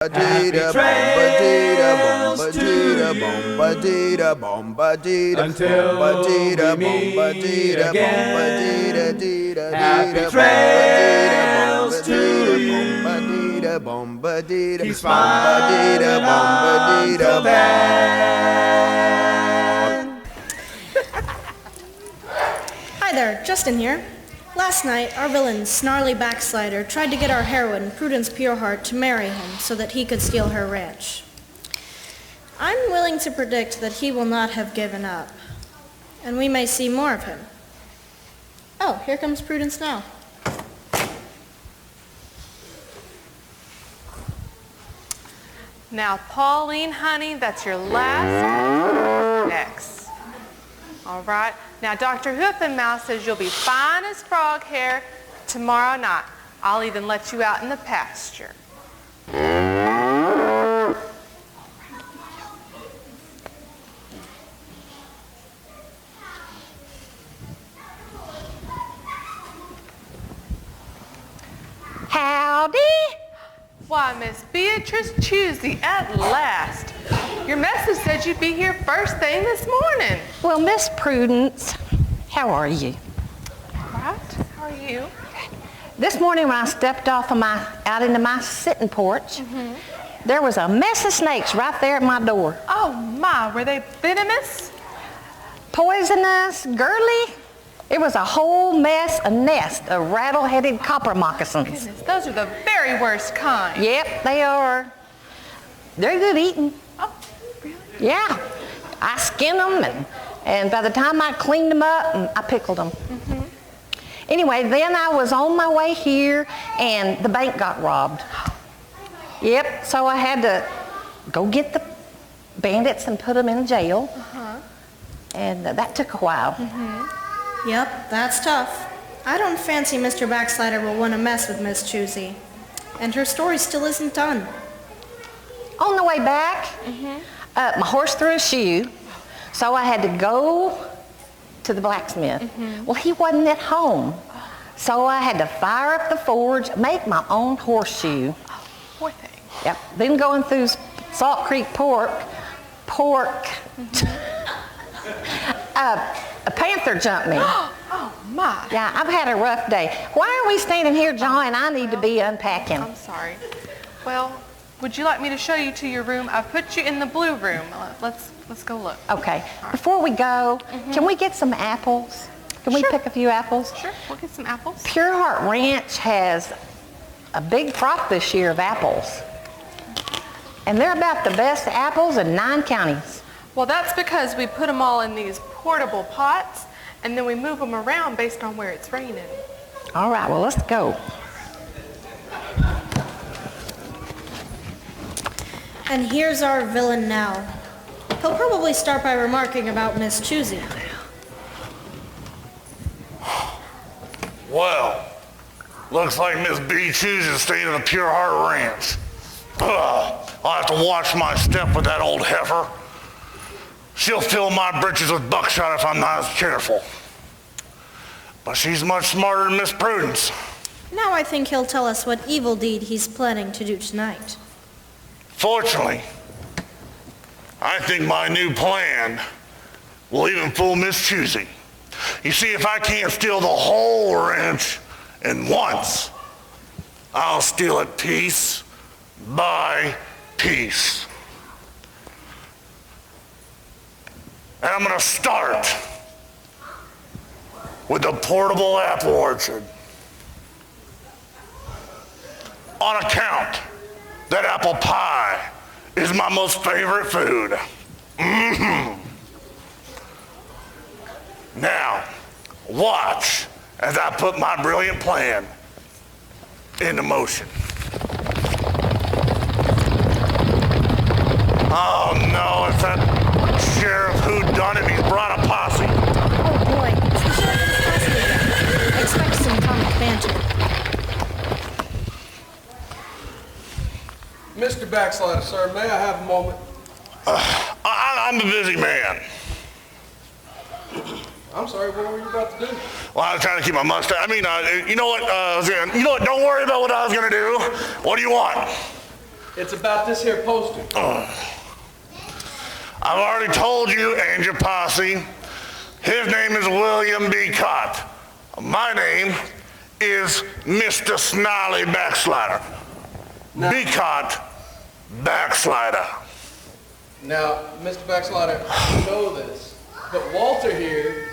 Happy trails to you until we meet again. Happy trails to you. Keep smiling until then. Hi there, Justin here. Last night, our villain, Snarly Backslider, tried to get our heroine, Prudence Pureheart, to marry him so that he could steal her ranch. I'm willing to predict that he will not have given up, and we may see more of him. Oh, here comes Prudence now. Now, Pauline, honey, that's your last X. All right. Now, Dr. Hoof and Mouse says you'll be fine as frog hair tomorrow night. I'll even let you out in the pasture. Howdy. Why, Miss Beatrice Choosy, at last. Your message said you'd be here first thing this morning. Well, Miss Prudence, how are you? All right. How are you? This morning when I stepped off of out into my sitting porch, there was a mess of snakes right there at my door. Oh, my. Were they venomous? Poisonous, girly. It was a whole mess, a nest of rattle-headed copper moccasins. Goodness, those are the very worst kind. Yep, they are. They're good eating. Oh, really? Yeah. I skinned them, and by the time I cleaned them up, I pickled them. Anyway, then I was on my way here, and the bank got robbed. Yep, so I had to go get the bandits and put them in jail. And that took a while. Yep, that's tough. I don't fancy Mr. Backslider will want to mess with Miss Choosy. And her story still isn't done. On the way back, my horse threw a shoe, so I had to go to the blacksmith. Well, he wasn't at home, so I had to fire up the forge, make my own horseshoe. Oh, poor thing. Yep. Then going through Salt Creek pork. A panther jumped me. Oh, my. Yeah, I've had a rough day. Why are we standing here, John? I need to be unpacking. I'm sorry. Well, would you like me to show you to your room? I've put you in the blue room. Let's go look. Okay. Before we go, can we get some apples? Can we pick a few apples? Sure, we'll get some apples. Pureheart Ranch has a big crop this year of apples. And they're about the best apples in 9 counties. Well, that's because we put them all in these portable pots, and then we move them around based on where it's raining. All right, well, let's go. And here's our villain now. He'll probably start by remarking about Miss Choosy. Well, looks like Miss B chooses staying at the Pureheart Ranch. I'll have to watch my step with that old heifer. She'll fill my britches with buckshot if I'm not as careful. But she's much smarter than Miss Prudence. Now I think he'll tell us what evil deed he's planning to do tonight. Fortunately, I think my new plan will even fool Miss Choosy. You see, if I can't steal the whole ranch at once, I'll steal it piece by piece. And I'm going to start with the portable apple orchard. On account that apple pie is my most favorite food. Now, watch as I put my brilliant plan into motion. Oh no, it's that Sheriff whodunit. He's brought a posse. Oh boy, it's the sheriff's posse again. Expect some comic banter. Mr. Backslider, sir, may I have a moment? I'm a busy man. I'm sorry, what were you about to do? Well, I was trying to keep my mustache. You know what? Don't worry about what I was going to do. What do you want? It's about this here poster. I've already told you and your posse. His name is William B. Cott. My name is Mr. Snarly Backslider. B. Cott, Backslider. Now, Mr. Backslider, you know this, but Walter here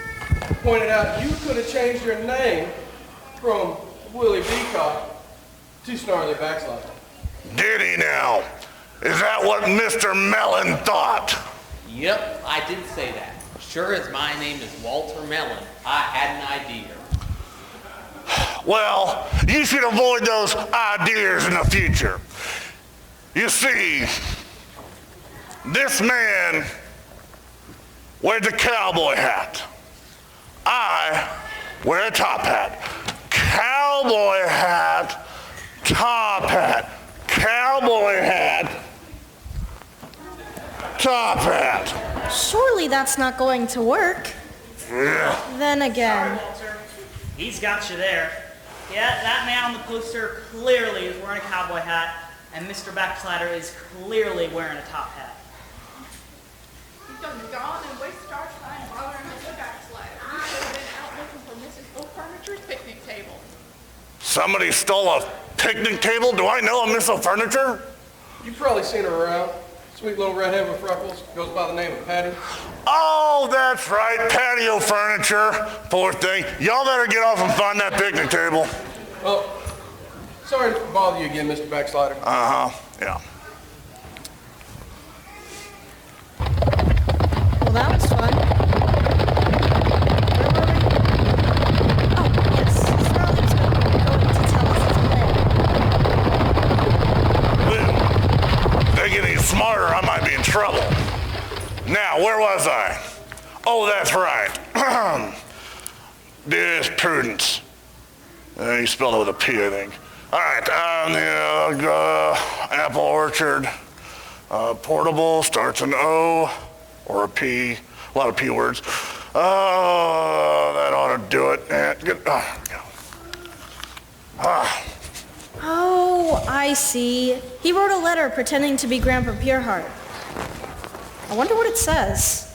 pointed out you could have changed your name from Willie Beacott to Snarly Backslider. Did he now? Is that what Mr. Mellon thought? Yep, I did say that. Sure as my name is Walter Mellon, I had an idea. Well, you should avoid those ideas in the future. You see, this man wears a cowboy hat. I wear a top hat. Cowboy hat, top hat. Cowboy hat, top hat. Surely that's not going to work. Yeah. Then again, Walter, he's got you there. Yeah, that man on the poster clearly is wearing a cowboy hat, and Mr. Backslider is clearly wearing a top hat. He's gonna go on and waste our time bothering Mr. Backslider. We should have been out looking for Mrs. Old Furniture's picnic table. Somebody stole a picnic table? Do I know a Miss Furniture? You've probably seen her around. Sweet little redhead with freckles, goes by the name of Patty. Oh, that's right, patio furniture. Poor thing. Y'all better get off and find that picnic table. Oh, sorry to bother you again, Mr. Backslider. Yeah. well, that was fun. Where were we? Oh, yes. Snarly was going to tell us his plan. Well, if they get any smarter, I might be in trouble. Now, where was I? Oh, that's right. Dearest Prudence. You spelled it with a P, I think. All right, apple orchard. Portable, starts an O or a P. A lot of P words. Oh, that ought to do it. Oh, I see. He wrote a letter pretending to be Grandpa Pureheart. I wonder what it says.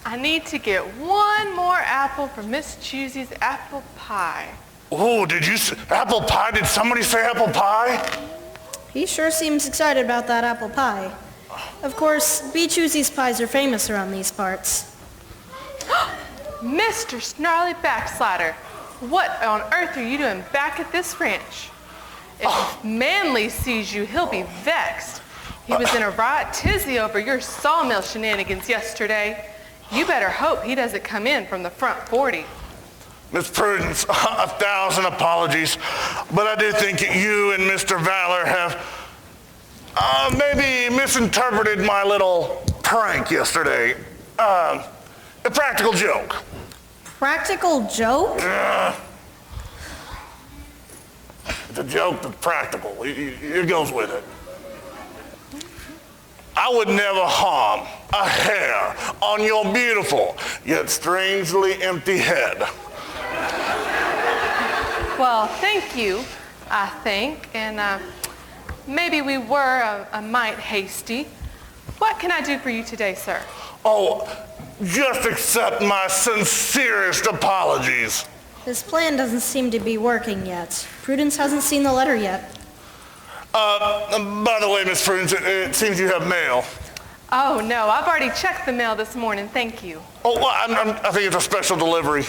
I need to get one more apple for Miss Choosy's apple pie. Oh, did you say apple pie? Did somebody say apple pie? He sure seems excited about that apple pie. Of course, B. Choosy's pies are famous around these parts. Mr. Snarly Backslider, what on earth are you doing back at this ranch? If Manly sees you, he'll be vexed. He was in a right tizzy over your sawmill shenanigans yesterday. You better hope he doesn't come in from the front 40. Miss Prudence, 1,000 apologies, but I do think you and Mr. Valor have maybe misinterpreted my little prank yesterday. A practical joke. Practical joke? It's a joke that's practical. It goes with it. I would never harm a hair on your beautiful yet strangely empty head. Well, thank you, I think, and maybe we were a mite hasty. What can I do for you today, sir? Oh, just accept my sincerest apologies. This plan doesn't seem to be working yet. Prudence hasn't seen the letter yet. By the way, Miss Prudence, it seems you have mail. Oh, no, I've already checked the mail this morning, thank you. Oh, well, I think it's a special delivery.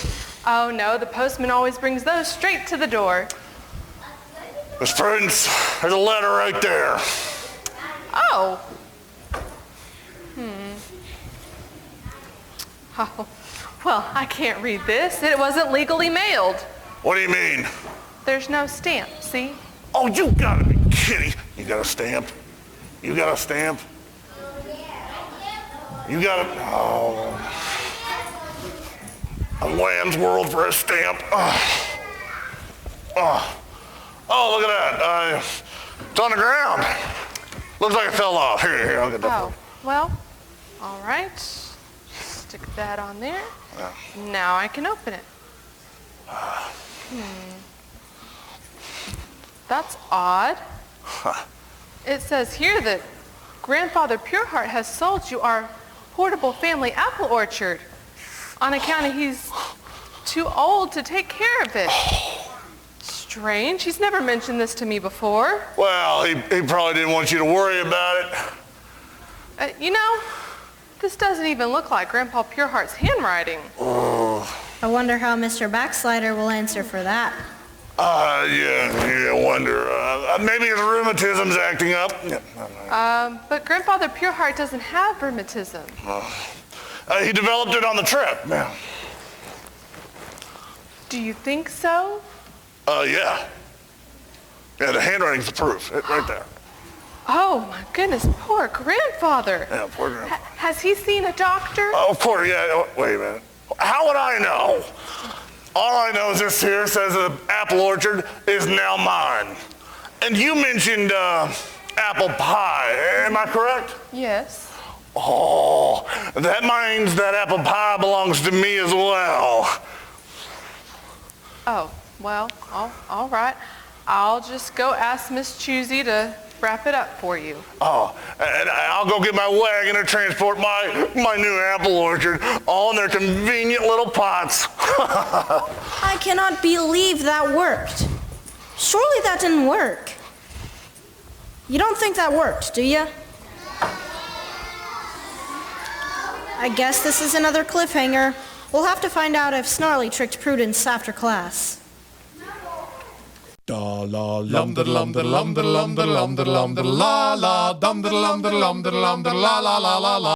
Oh, no, the postman always brings those straight to the door. Miss Prudence, there's a letter right there. Oh. Oh, well, I can't read this. It wasn't legally mailed. What do you mean? There's no stamp, see? Oh, you gotta be kidding. You got a stamp? You got a stamp? You got a Lamb's World for a stamp. Oh, look at that. It's on the ground. Looks like it fell off. Here, I'll get that. Oh, well, all right. Stick that on there. Now I can open it. That's odd. It says here that Grandfather Pureheart has sold you our portable family apple orchard on account of he's too old to take care of it. Strange. He's never mentioned this to me before. Well, he probably didn't want you to worry about it. You know, this doesn't even look like Grandpa Pureheart's handwriting. I wonder how Mr. Backslider will answer for that. Yeah, wonder. Maybe his rheumatism's acting up. But Grandfather Pureheart doesn't have rheumatism. He developed it on the trip. Yeah. Do you think so? Yeah. Yeah, the handwriting's the proof. Right there. Oh my goodness, poor grandfather. Yeah, poor grandfather. Has he seen a doctor? Of course, yeah. Wait a minute. How would I know? All I know is this here says the apple orchard is now mine. And you mentioned apple pie. Am I correct? Yes. Oh, that means that apple pie belongs to me as well. Oh, well, all right. I'll just go ask Miss Choosy to wrap it up for you. Oh, and I'll go get my wagon to transport my new apple orchard, all in their convenient little pots. I cannot believe that worked. Surely that didn't work. You don't think that worked, do you? I guess this is another cliffhanger. We'll have to find out if Snarly tricked Prudence after class. Da la lum da lum da lum da lum da lum da lum da la la dum da lum da lum da lum da la la la la la.